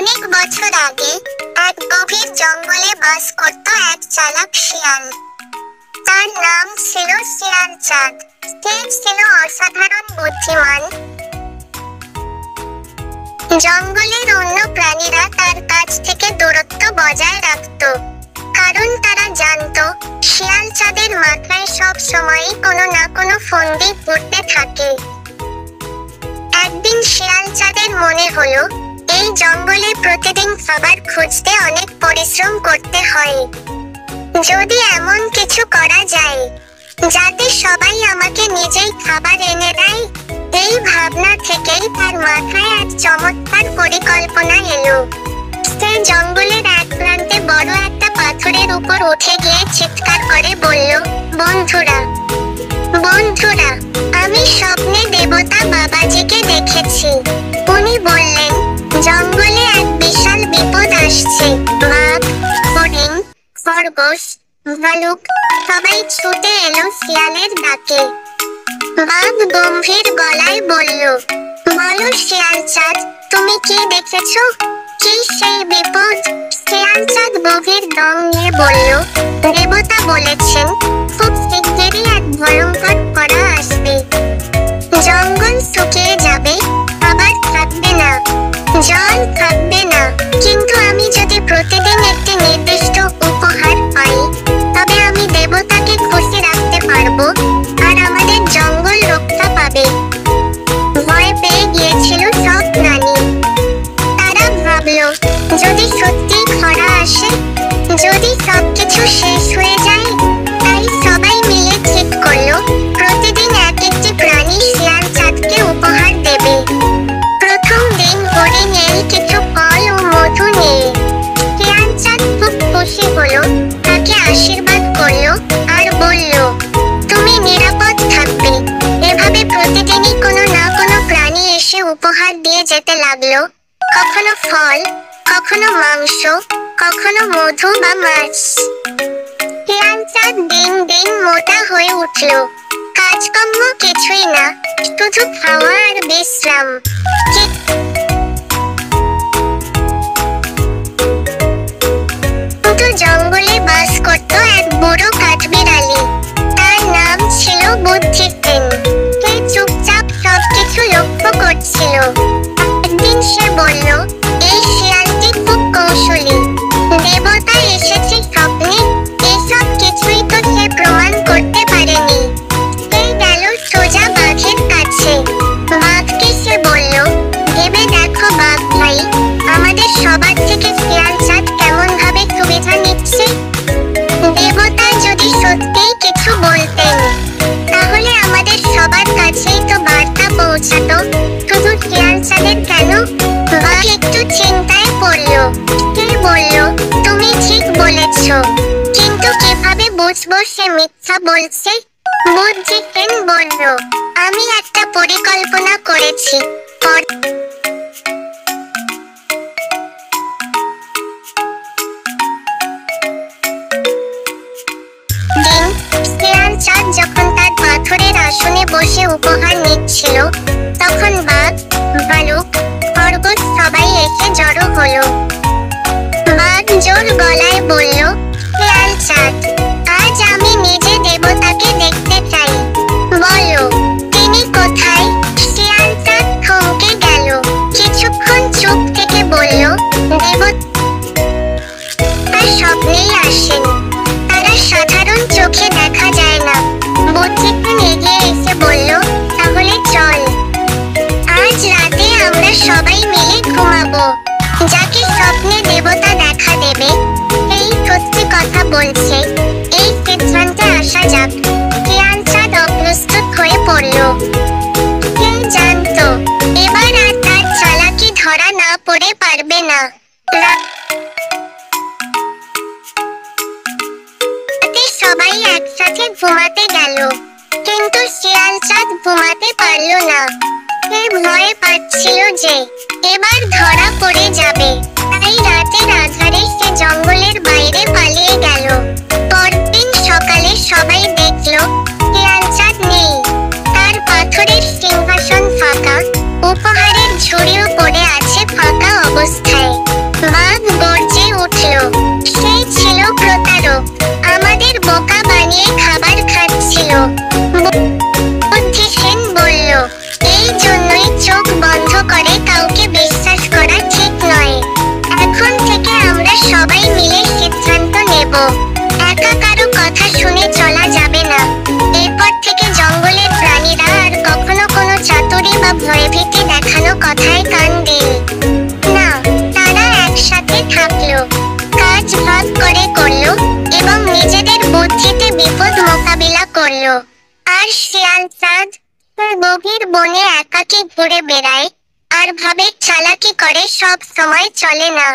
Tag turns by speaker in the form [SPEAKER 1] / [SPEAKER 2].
[SPEAKER 1] অনেক বছর আগে এক গভীর জঙ্গলে বাস করত এক চালাক শিয়াল। তার নাম ছিল শিয়াল চাঁদ। সে ছিল অসাধারণ বুদ্ধিমান। জঙ্গলের অন্য প্রাণীরা তার কাছ থেকে দূরত্ব বজায় রাখত, কারণ তারা জানত শিয়াল চাঁদের মাথায় সব সময়ই কোনো না কোনো ফন্দি ঘুরতে থাকে। একদিন শিয়াল চাঁদের মনে হলো, এই জঙ্গলে প্রতিদিন খাবার খুঁজতে অনেক পরিশ্রম করতে হয়। যদি এমন কিছু করা যায় যাতে সবাই আমাকে নিজেই খাবার এনে দেয়, এই ভাবনা থেকেই তার মাথায় এক চমৎকার পরিকল্পনা এলো। সে জঙ্গলের এক প্রান্তে বড় একটা পাথরের উপর উঠে গিয়ে চিৎকার করে বলল, বন্ধুরা, বন্ধুরা, আমি স্বপ্নে দেবতা বাবাজিকে দেখেছি। উনি বললেন জঙ্গলে এক বিশাল বিপদ আসছে। বাঘ, হরিণ, খরগোশ, ভালুক সবাই ছুটে এলো শিয়ালের ডাকে। বাঘ গম্ভীর গলায় বলল, বলো শিয়াল চাঁদ, তুমি কি দেখেছো? কি সেই বিপদ? শিয়াল চাঁদ গভীর দম নিয়ে বলল, দেবতা বলেছেন খুব শিগগিরই এক ভয়ঙ্কর খরা আসবে। জঙ্গল শুকিয়ে যাবে, খাবার থাকবে না, জল থাকবে না। কিন্তু আমি যদি প্রতিদিন একটি নির্দিষ্ট উপহার পাই, তবে আমি দেবতাকে খুশি রাখতে পারবো আর আমাদের জঙ্গল রক্ষা পাবে। ভয় পেয়ে গিয়েছিল সব প্রাণী। তারা ভাবলো, যদি সত্যি খরা আসে, যদি সবকিছু শেষ হয়ে যায়। তাই সবাই মিলে ঠিক করলো প্রতিদিন এক একটি প্রাণী শিয়াল চাঁদকে উপহার দেবে। প্রথম দিন হরিণ এল কিছু ফল ও মধু নিয়ে। শিয়াল চাঁদ খুব খুশি হলো, তাকে আশীর্বাদ করলো আর বলল, তুমি নিরাপদ থাকবে। এভাবে প্রতিদিনই কোনো না কোনো প্রাণী এসে উপহার দিয়ে যেতে লাগলো, কখনো ফল, কখনো মাংস, কখনো মধু বা মাছ। শিয়াল চাঁদ দিন দিন মোটা হয়ে উঠল। কাজকর্ম কিছুই না, শুধু খাওয়া আর বিশ্রাম। কিন্তু জঙ্গলে বাস করত এক বুড়ো কাঠবিড়ালি। তার নাম ছিল বুদ্ধিসেন। সে চুপচাপ সবকিছু লক্ষ্য করছিল। একদিন সে বলল, এই শিয়ালটি খুব কৌশলী। দেবতা এসেছে স্বপ্নে, এসব কিছুই তো সে প্রমাণ করতে পারেনি। সে গেল সোজা বাঘের কাছে। বাঘকে সে বলল, ভেবে দেখো বাঘ ভাই, আমাদের সবার থেকে শিয়াল চাঁদ কেমন ভাবে সুবিধা নিচ্ছে। দেবতা যদি সত্যিই কিছু বলতেন, তাহলে আমাদের সবার কাছেই তো বার্তা পৌঁছাতো, শুধু শিয়াল চাঁদের কেন? বাঘ একটু চিন্তায় পড়ল। সে বলল, তুমি ঠিক বলেছ, কিন্তু কিভাবে বুঝবো সে মিথ্যা বলছে? বুদ্ধিসেন বলল, আমি একটা পরিকল্পনা করেছি। শিয়াল চাঁদ যখন তার পাথরের আসনে বসে উপহার নিচ্ছিল, তখন বাঘ, ভালুক, খরগোশ সবাই এসে জড়ো হলো। বাঘ জোর গলায় বলল, শিয়াল চাঁদ, আজ আমি নিজে দেবতাকে দেখতে চাই। বলো, তিনি কোথায়? শিয়াল চাঁদ থমকে গেল। কিছুক্ষণ চুপ থেকে বলল, দেবতা স্বপ্নেই আসেন, তারা সাধারণ চোখে দেখা যায় না। বুদ্ধিসেন এগিয়ে এসে বলল, তাহলে চল, আজ রাতে আমরা সবাই মিলে ঘুমাবো। যাকে স্বপ্নে দেবতা দেখা দেবে, এই সত্যি কথা বলছে, এই সিদ্ধান্তে আসা যাক। শিয়াল চাঁদ অপ্রস্তুত হয়ে পড়ল। সে জানত এবার আর তার চালাকি ধরা না পড়ে পারবে না। রাতে সবাই একসাথে ঘুমাতে গেল, কিন্তু শিয়াল চাঁদ ঘুমাতে পারল না। সে ভয় পাচ্ছিল যে এবার ধরা পড়ে যাবে। তাই রাতের আঁধারে সে জঙ্গলের বাইরে পালিয়ে গেল। পরদিন সকালে সবাই দেখল শিয়াল চাঁদ নেই। তার পাথরের সিংহাসন ফাঁকা, উপহারের ঝুড়িও পড়ে আছে ফাঁকা অবস্থায়। আর শিয়াল চাঁদ গভীর বনে একাকী ঘুরে বেড়ায় আর ভাবে চালাকি করে সব সময় চলে না।